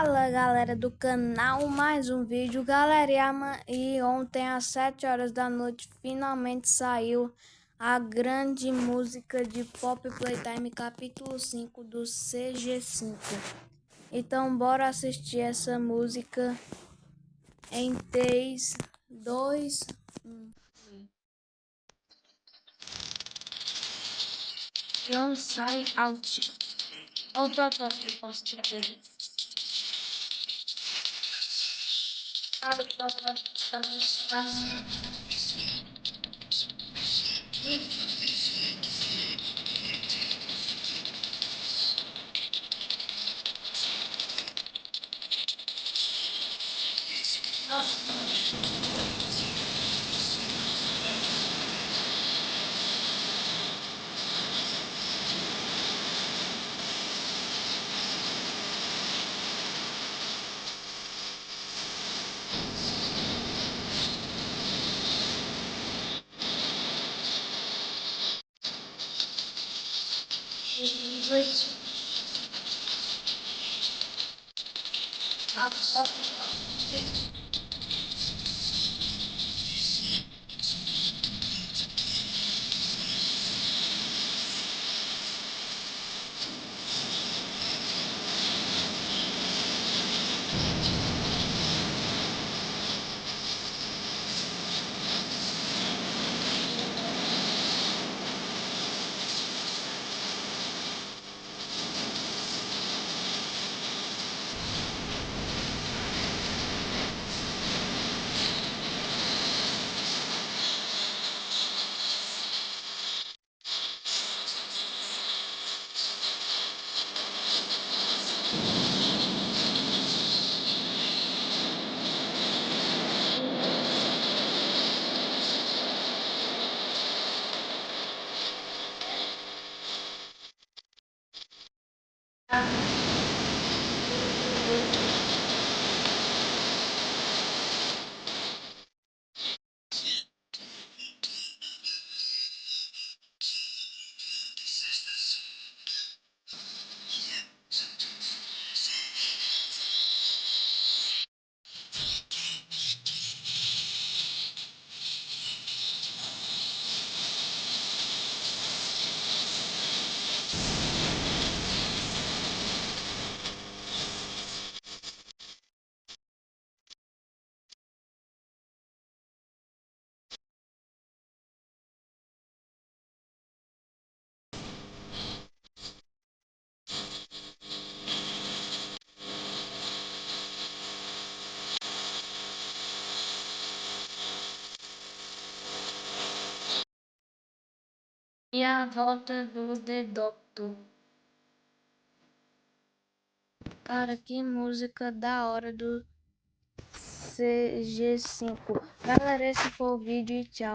Fala galera do canal, mais um vídeo galera, e ontem às 7 horas da noite finalmente saiu a grande música de Pop Playtime capítulo 5 do CG5. Então bora assistir essa música em 3, 2, 1. Don't sign out. Oh, eu posso tirar dele. E a volta do The Doctor. Cara, que música da hora do CG5. Galera, esse foi o vídeo e tchau.